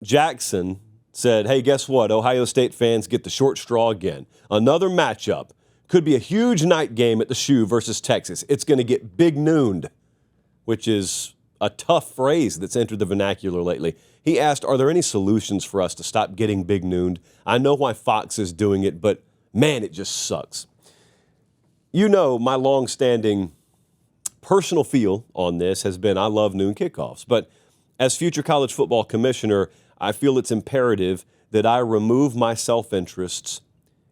Jackson said, hey, guess what? Ohio State fans get the short straw again. Another matchup. Could be a huge night game at the Shoe versus Texas. It's going to get big nooned, which is a tough phrase that's entered the vernacular lately. He asked, are there any solutions for us to stop getting big nooned? I know why Fox is doing it, but man, it just sucks. You know, my long-standing personal feel on this has been I love noon kickoffs. But as future college football commissioner, I feel it's imperative that I remove my self-interests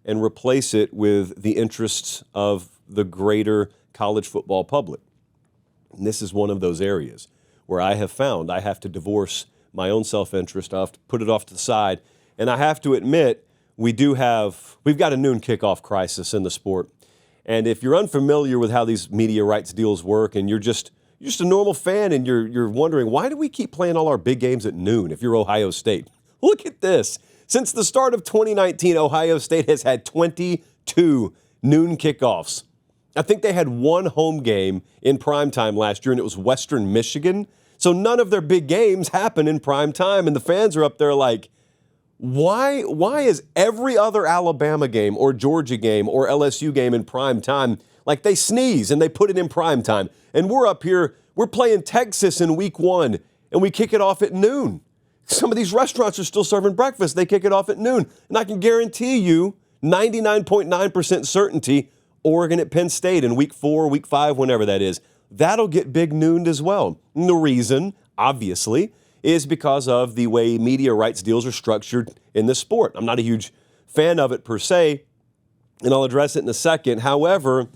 and replace it with the interests of the greater college football public. And this is one of those areas where I have found I have to divorce my own self-interest. I have to put it off to the side. And I have to admit, we've got a noon kickoff crisis in the sport. And if you're unfamiliar with how these media rights deals work and you're just a normal fan and you're wondering, why do we keep playing all our big games at noon if you're Ohio State? Look at this. Since the start of 2019, Ohio State has had 22 noon kickoffs. I think they had one home game in primetime last year, and it was Western Michigan. So none of their big games happen in primetime, and the fans are up there like, why is every other Alabama game or Georgia game or LSU game in primetime, like they sneeze and they put it in primetime? And we're up here, we're playing Texas in week 1, and we kick it off at noon. Some of these restaurants are still serving breakfast. They kick it off at noon. And I can guarantee you, 99.9% certainty, Oregon at Penn State in week 4, week 5, whenever that is, that'll get big nooned as well. And the reason, obviously, is because of the way media rights deals are structured in this sport. I'm not a huge fan of it per se, and I'll address it in a second. However,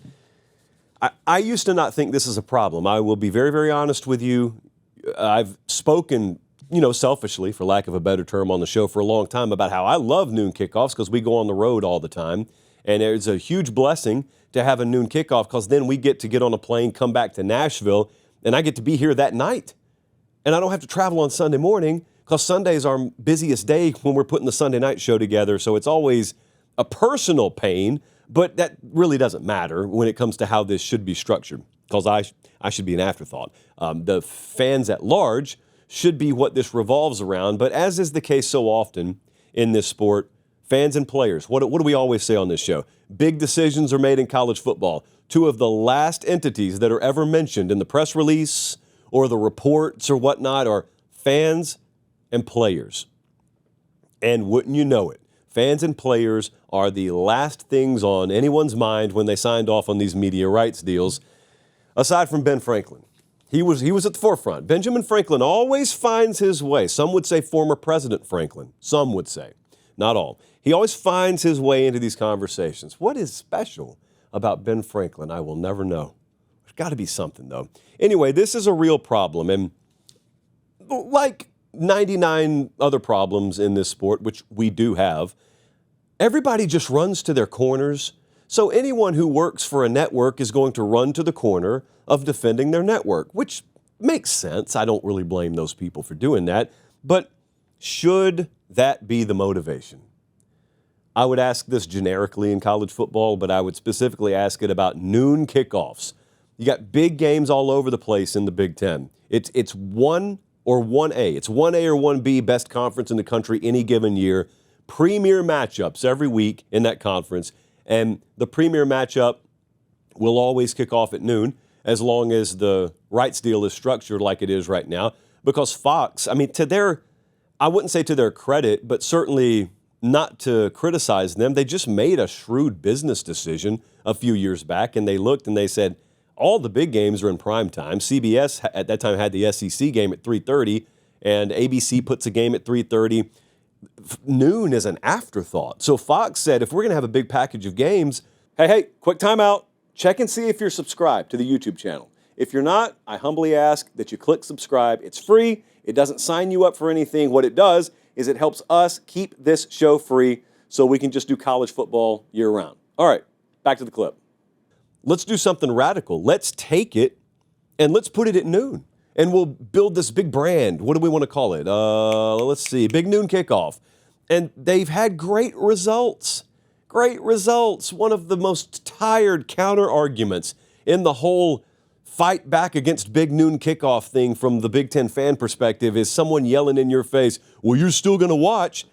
I used to not think this is a problem. I will be very, very honest with you. I've spoken, selfishly, for lack of a better term, on the show for a long time about how I love noon kickoffs because we go on the road all the time. And it's a huge blessing to have a noon kickoff because then we get to get on a plane, come back to Nashville, and I get to be here that night. And I don't have to travel on Sunday morning because Sunday is our busiest day when we're putting the Sunday night show together. So it's always a personal pain, but that really doesn't matter when it comes to how this should be structured because I should be an afterthought. The fans at large should be what this revolves around. But as is the case so often in this sport, fans and players, what do we always say on this show? Big decisions are made in college football. Two of the last entities that are ever mentioned in the press release or the reports or whatnot are fans and players. And wouldn't you know it, fans and players are the last things on anyone's mind when they signed off on these media rights deals, aside from Ben Franklin. He was at the forefront. Benjamin Franklin always finds his way. Some would say former President Franklin. Some would say. Not all. He always finds his way into these conversations. What is special about Ben Franklin? I will never know. There's got to be something, though. Anyway, this is a real problem. And like 99 other problems in this sport, which we do have, everybody just runs to their corners. So anyone who works for a network is going to run to the corner of defending their network, which makes sense. I don't really blame those people for doing that. But should that be the motivation? I would ask this generically in college football, but I would specifically ask it about noon kickoffs. You got big games all over the place in the Big Ten. It's 1 or 1A. It's 1A or 1B, best conference in the country any given year. Premier matchups every week in that conference. And the premier matchup will always kick off at noon as long as the rights deal is structured like it is right now. Because Fox, I wouldn't say to their credit, but certainly not to criticize them, they just made a shrewd business decision a few years back, and they looked and they said, all the big games are in prime time. CBS at that time had the SEC game at 3:30, and ABC puts a game at 3:30. Noon is an afterthought. So Fox said, if we're going to have a big package of games, hey, quick timeout. Check and see if you're subscribed to the YouTube channel. If you're not, I humbly ask that you click subscribe. It's free. It doesn't sign you up for anything. What it does is it helps us keep this show free so we can just do college football year-round. All right, back to the clip. Let's do something radical. Let's take it and let's put it at noon. And we'll build this big brand. What do we want to call it? Let's see, Big Noon Kickoff. And they've had great results. Great results. One of the most tired counter arguments in the whole fight back against big noon kickoff thing from the Big Ten fan perspective is someone yelling in your face, well, you're still going to watch.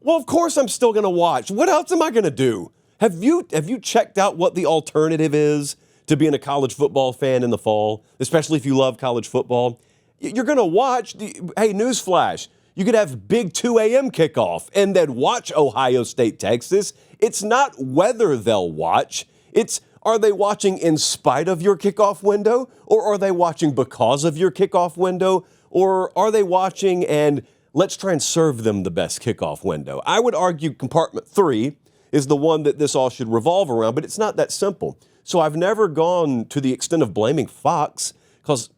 Well, of course I'm still going to watch. What else am I going to do? Have you checked out what the alternative is to being a college football fan in the fall, especially if you love college football? You're going to watch. Hey, newsflash. You could have big 2 a.m. kickoff and then watch Ohio State, Texas. It's not whether they'll watch. It's, are they watching in spite of your kickoff window, or are they watching because of your kickoff window, or are they watching and let's try and serve them the best kickoff window? I would argue compartment 3 is the one that this all should revolve around, but it's not that simple. So I've never gone to the extent of blaming Fox, because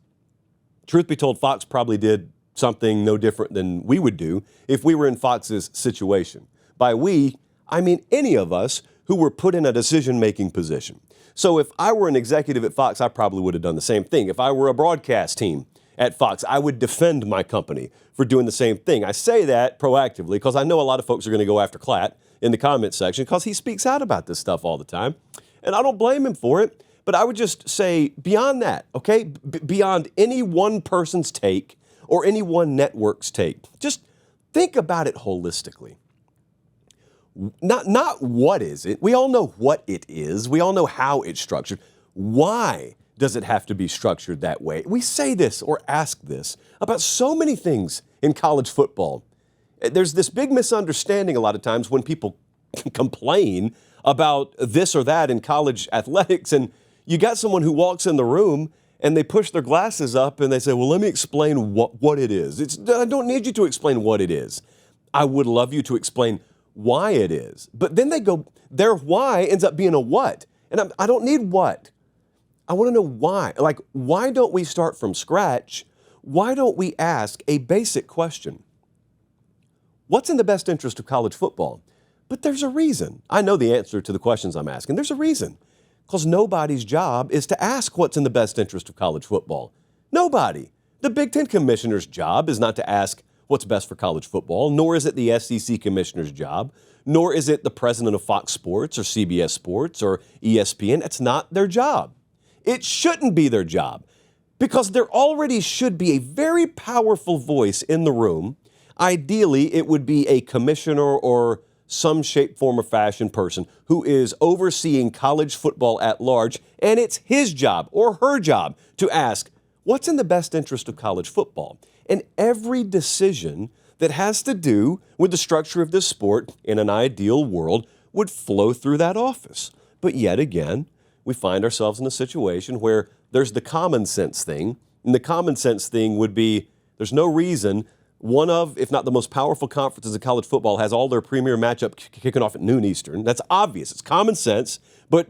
truth be told, Fox probably did something no different than we would do if we were in Fox's situation. By we, I mean any of us who were put in a decision-making position. So if I were an executive at Fox, I probably would have done the same thing. If I were a broadcast team at Fox, I would defend my company for doing the same thing. I say that proactively because I know a lot of folks are going to go after Klatt in the comment section because he speaks out about this stuff all the time. And I don't blame him for it, but I would just say beyond that, okay, beyond any one person's take or any one network's take, just think about it holistically. Not what is it. We all know what it is. We all know how it's structured. Why does it have to be structured that way? We say this or ask this about so many things in college football. There's this big misunderstanding a lot of times when people complain about this or that in college athletics, and you got someone who walks in the room and they push their glasses up and they say, well, let me explain what it is. I don't need you to explain what it is. I would love you to explain why it is. But then they go, their why ends up being a what. And I don't need what. I want to know why. Like, why don't we start from scratch? Why don't we ask a basic question? What's in the best interest of college football? But there's a reason. I know the answer to the questions I'm asking. There's a reason. Because nobody's job is to ask what's in the best interest of college football. Nobody. The Big Ten commissioner's job is not to ask what's best for college football, nor is it the SEC commissioner's job, nor is it the president of Fox Sports or CBS Sports or ESPN. It's not their job. It shouldn't be their job because there already should be a very powerful voice in the room. Ideally, it would be a commissioner or some shape, form, or fashion person who is overseeing college football at large, and it's his job or her job to ask, what's in the best interest of college football? And every decision that has to do with the structure of this sport in an ideal world would flow through that office. But yet again, we find ourselves in a situation where there's the common sense thing, and the common sense thing would be there's no reason one of, if not the most powerful conferences in college football has all their premier matchup kicking off at noon Eastern. That's obvious. It's common sense, but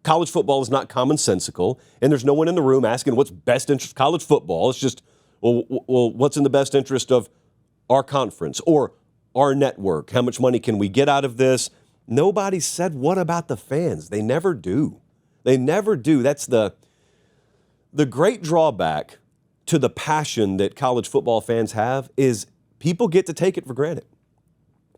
college football is not commonsensical, and there's no one in the room asking what's best interest of college football. It's just, well, what's in the best interest of our conference or our network? How much money can we get out of this? Nobody said, what about the fans? They never do. They never do. That's the great drawback to the passion that college football fans have is people get to take it for granted.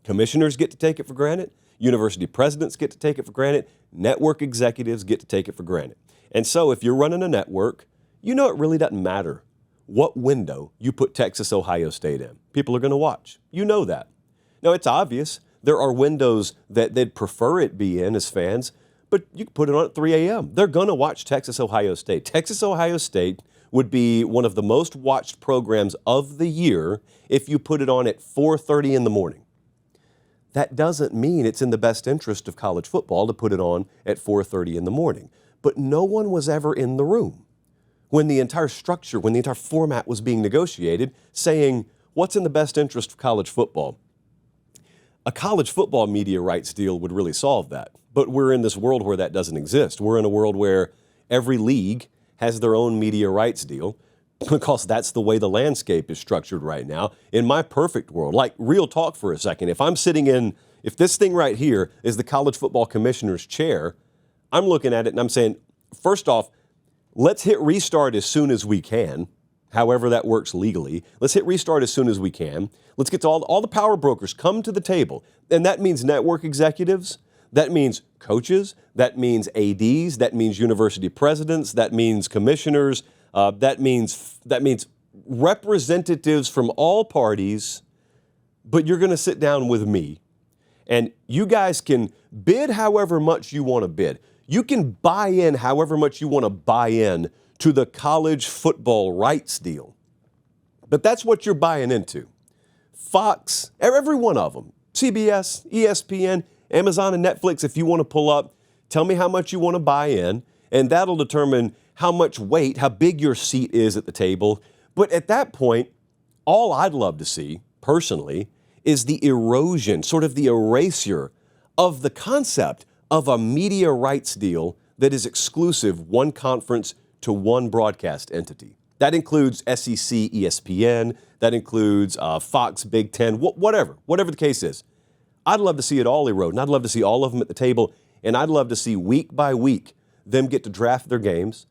Commissioners get to take it for granted. University presidents get to take it for granted. Network executives get to take it for granted. And so if you're running a network, you know it really doesn't matter what window you put Texas, Ohio State in. People are going to watch. You know that. Now, it's obvious there are windows that they'd prefer it be in as fans, but you can put it on at 3 a.m. They're going to watch Texas, Ohio State. Texas, Ohio State would be one of the most watched programs of the year if you put it on at 4:30 in the morning. That doesn't mean it's in the best interest of college football to put it on at 4:30 in the morning. But no one was ever in the room when the entire structure, when the entire format was being negotiated, saying, what's in the best interest of college football? A college football media rights deal would really solve that. But we're in this world where that doesn't exist. We're in a world where every league has their own media rights deal because that's the way the landscape is structured right now. In my perfect world, like real talk for a second, if this thing right here is the college football commissioner's chair, I'm looking at it and I'm saying, first off, let's hit restart as soon as we can, however that works legally. Let's hit restart as soon as we can. Let's get to all the power brokers come to the table. And that means network executives. That means coaches, that means ADs, that means university presidents, that means commissioners, that means representatives from all parties, but you're going to sit down with me, and you guys can bid however much you want to bid. You can buy in however much you want to buy in to the college football rights deal. But that's what you're buying into. Fox, every one of them, CBS, ESPN, Amazon, and Netflix, if you want to pull up, tell me how much you want to buy in, and that'll determine how much weight, how big your seat is at the table. But at that point, all I'd love to see, personally, is the erosion, sort of the erasure of the concept of a media rights deal that is exclusive, one conference to one broadcast entity. That includes SEC, ESPN, that includes Fox, Big Ten, whatever the case is. I'd love to see it all erode, and I'd love to see all of them at the table, and I'd love to see week by week them get to draft their games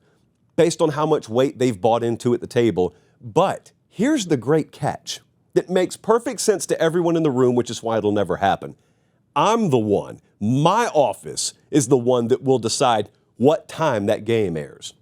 based on how much weight they've bought into at the table. But here's the great catch that makes perfect sense to everyone in the room, which is why it'll never happen. I'm the one, my office is the one that will decide what time that game airs.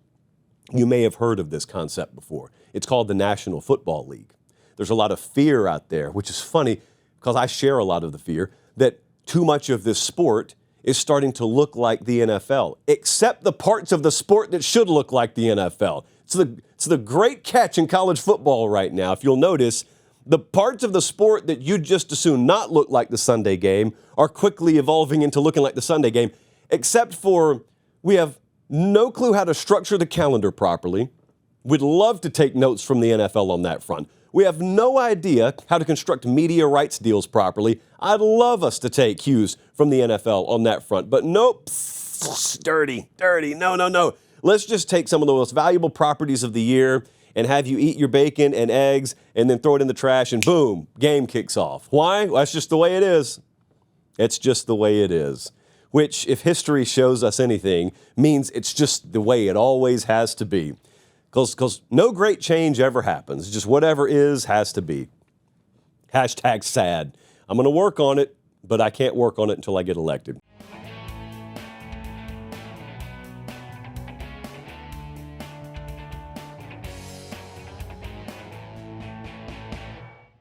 You may have heard of this concept before. It's called the National Football League. There's a lot of fear out there, which is funny because I share a lot of the fear that too much of this sport is starting to look like the NFL, except the parts of the sport that should look like the NFL. It's the great catch in college football right now. If you'll notice, the parts of the sport that you'd just as soon not look like the Sunday game are quickly evolving into looking like the Sunday game, except for we have no clue how to structure the calendar properly. We'd love to take notes from the NFL on that front. We have no idea how to construct media rights deals properly. I'd love us to take cues from the NFL on that front, but nope, dirty, no. Let's just take some of the most valuable properties of the year and have you eat your bacon and eggs and then throw it in the trash and boom, game kicks off. Why? Well, that's just the way it is. It's just the way it is. Which, if history shows us anything, means it's just the way it always has to be. Because no great change ever happens. Just whatever is has to be. #sad. I'm going to work on it, but I can't work on it until I get elected.